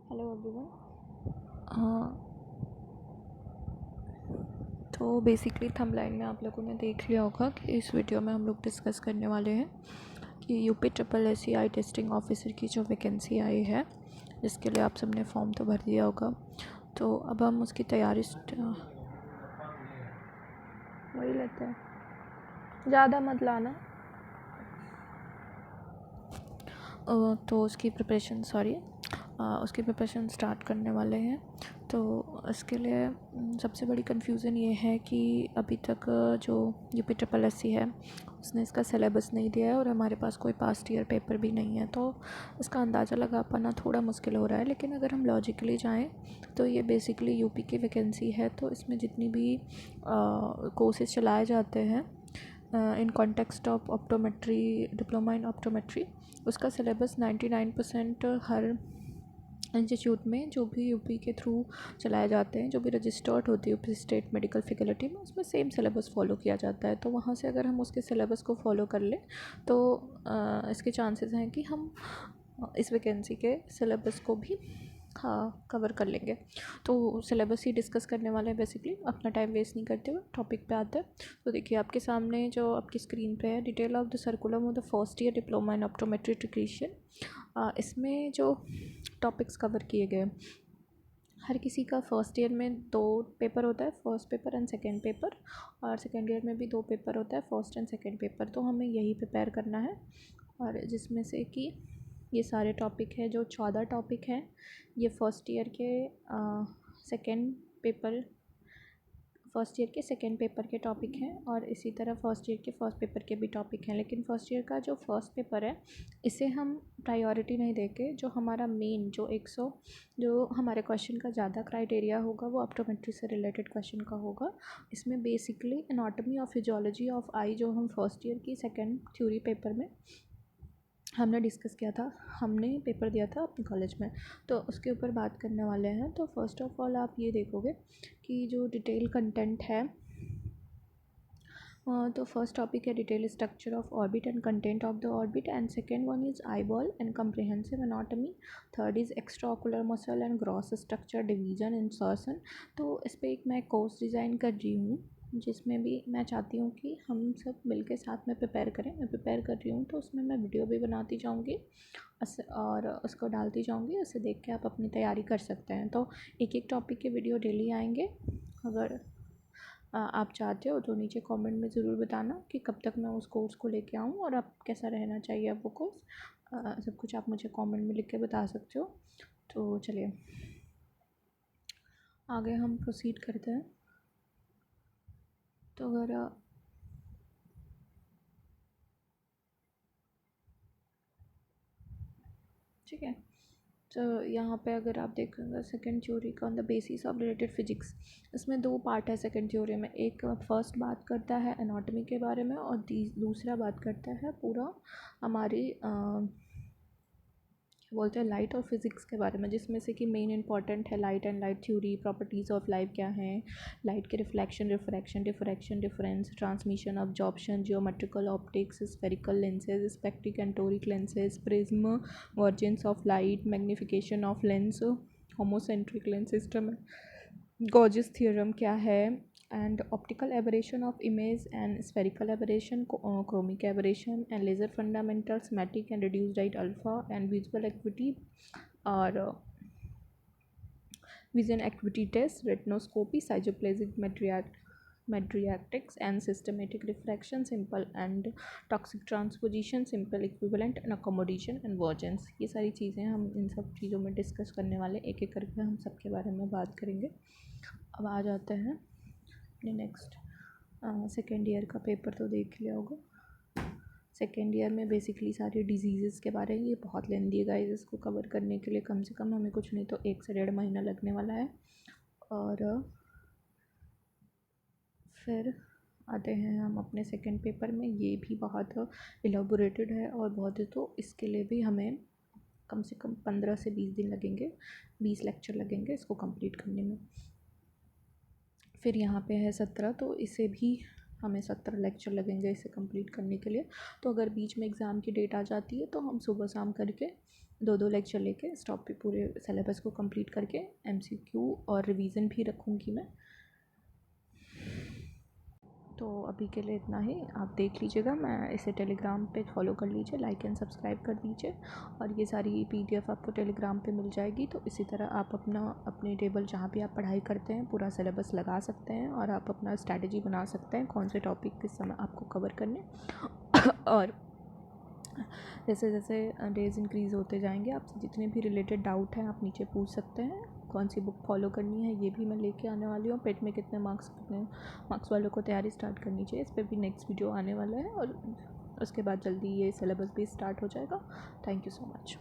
Hello everyone. तो basically thumbnail में आप लोगों ने देख लिया होगा कि इस वीडियो में हम लोग डिस्कस करने वाले हैं कि UP triple SCI testing officer की जो वैकेंसी आई है, जिसके लिए आप सबने फॉर्म तो भर दिया होगा। तो अब हम उसकी तैयारी वही लेते हैं, ज़्यादा मत लाना। तो उसकी प्रिपरेशन स्टार्ट करने वाले हैं। तो इसके लिए सबसे बड़ी कन्फ्यूज़न ये है कि अभी तक जो यूपी ट्रिपल SC है उसने इसका सिलेबस नहीं दिया है और हमारे पास कोई पास्ट ईयर पेपर भी नहीं है, तो इसका अंदाज़ा लगा पाना थोड़ा मुश्किल हो रहा है। लेकिन अगर हम लॉजिकली जाएं तो ये बेसिकली यूपी की वैकेंसी है, तो इसमें जितनी भी कोर्सेज चलाए जाते हैं in context of optometry, diploma in optometry, उसका सिलेबस 99% हर इंस्टीट्यूट में जो भी यूपी के थ्रू चलाए जाते हैं, जो भी रजिस्टर्ड होती है यूपी स्टेट मेडिकल फैकल्टी में, उसमें सेम सिलेबस फॉलो किया जाता है। तो वहाँ से अगर हम उसके सिलेबस को फॉलो कर लें तो इसके चांसेस हैं कि हम इस वैकेंसी के सिलेबस को भी कवर कर लेंगे। तो सिलेबस ही डिस्कस करने वाले हैं बेसिकली, अपना टाइम वेस्ट नहीं करते हुए टॉपिक पे आते हैं। तो देखिए आपके सामने जो आपकी स्क्रीन पे है, detail of the सर्कुलम of the first year diploma in optometry technician. इसमें जो टॉपिक्स कवर किए गए, हर किसी का फर्स्ट ईयर में 2 पेपर होता है, first paper and second paper, और सेकेंड ईयर में भी 2 पेपर होता है, फर्स्ट एंड सेकेंड पेपर। तो हमें यही प्रिपेयर करना है, और जिसमें से कि ये सारे टॉपिक है, जो 14 टॉपिक हैं, ये फर्स्ट ईयर के सेकेंड पेपर के टॉपिक हैं, और इसी तरह फर्स्ट ईयर के फर्स्ट पेपर के भी टॉपिक हैं। लेकिन फर्स्ट ईयर का जो फर्स्ट पेपर है, इसे हम प्रायोरिटी नहीं देके, जो हमारा मेन जो हमारे क्वेश्चन का ज़्यादा क्राइटेरिया होगा वो ऑप्टोमेट्री से रिलेटेड क्वेश्चन का होगा। इसमें बेसिकली एनाटॉमी और फिजियोलॉजी ऑफ आई, जो हम फर्स्ट ईयर की सेकेंड थ्योरी पेपर में हमने डिस्कस किया था, हमने पेपर दिया था अपने कॉलेज में, तो उसके ऊपर बात करने वाले हैं। तो फर्स्ट ऑफ ऑल आप ये देखोगे कि जो डिटेल कंटेंट है, तो फर्स्ट टॉपिक है detail structure of orbit and content of the orbit, and second one is eye ball and comprehensive anatomy, third is extra ocular muscle and gross structure division insertion. तो इस पर एक मैं course design कर रही हूँ, जिसमें भी मैं चाहती हूँ कि हम सब मिलके साथ में प्रिपेयर करें। मैं प्रिपेयर कर रही हूँ, तो उसमें मैं वीडियो भी बनाती जाऊँगी और उसको डालती जाऊँगी, उसे देख के आप अपनी तैयारी कर सकते हैं। तो एक एक टॉपिक के वीडियो डेली आएंगे। अगर आप चाहते हो तो नीचे कमेंट में ज़रूर बताना कि कब तक मैं उस कोर्स को लेके आऊँ, और अब कैसा रहना चाहिए अब वो कोर्स। सब कुछ आप मुझे कमेंट में लिख के बता सकते हो। तो चलिए आगे हम प्रोसीड करते हैं। तो अगर ठीक है, तो यहाँ पे अगर आप देखेंगे सेकेंड थ्योरी का on the basis of related physics, इसमें 2 पार्ट है सेकेंड थ्योरी में। एक फर्स्ट बात करता है एनाटॉमी के बारे में, और दूसरा बात करता है पूरा हमारी बोलते हैं लाइट और फिज़िक्स के बारे में, जिसमें से कि मेन इंपॉर्टेंट है light and light theory, properties of light क्या हैं, लाइट के reflection, refraction, diffraction, difference, transmission, absorption, geometrical optics, spherical lenses, spectric and toric lenses, prism, vergence of light, magnification of lens, homocentric lens system, Gauss's theorem क्या है, and optical aberration of image and spherical aberration, chromic aberration and laser fundamentals, matic and reduced light alpha and visual acuity और vision acuity test, retinoscopy, cytoplasmic madriatics and systematic refraction, simple and toxic transposition, simple equivalent and accommodation and वर्जेंस। ये सारी चीज़ें हम इन सब चीज़ों में discuss करने वाले, एक एक करके हम सबके बारे में बात करेंगे। अब आ जाते हैं अपने नेक्स्ट। सेकेंड ईयर का पेपर तो देख लिया होगा। सेकेंड ईयर में बेसिकली सारी डिजीज़ के बारे में, ये बहुत लेंदी है गाइस, इसको कवर करने के लिए कम से कम हमें कुछ नहीं तो 1 से 1.5 महीना लगने वाला है। और फिर आते हैं हम अपने सेकेंड पेपर में, ये भी बहुत इलाबोरेटेड है और बहुत, तो इसके लिए भी हमें कम से कम 15 से 20 दिन लगेंगे, 20 लेक्चर लगेंगे इसको कंप्लीट करने में। फिर यहाँ पे है 17, तो इसे भी हमें 17 लेक्चर लगेंगे इसे कंप्लीट करने के लिए। तो अगर बीच में एग्ज़ाम की डेट आ जाती है तो हम सुबह शाम करके दो लेक्चर लेके इस टॉपिक पूरे सिलेबस को कंप्लीट करके MCQ और रिवीजन भी रखूँगी मैं। तो अभी के लिए इतना ही। आप देख लीजिएगा, मैं इसे टेलीग्राम पे फॉलो कर लीजिए, लाइक एंड सब्सक्राइब कर दीजिए, और ये सारी PDF आपको टेलीग्राम पे मिल जाएगी। तो इसी तरह आप अपने टेबल जहाँ भी आप पढ़ाई करते हैं पूरा सिलेबस लगा सकते हैं, और आप अपना स्ट्रैटेजी बना सकते हैं कौन से टॉपिक किस समय आपको कवर करने। और जैसे जैसे डेज़ इंक्रीज़ होते जाएंगे, आपसे जितने भी रिलेटेड डाउट हैं आप नीचे पूछ सकते हैं। कौन सी बुक फॉलो करनी है ये भी मैं लेके आने वाली हूँ। पेट में कितने मार्क्स वालों को तैयारी स्टार्ट करनी चाहिए, इस पर भी नेक्स्ट वीडियो आने वाला है, और उसके बाद जल्दी ये सिलेबस भी स्टार्ट हो जाएगा। Thank you so much.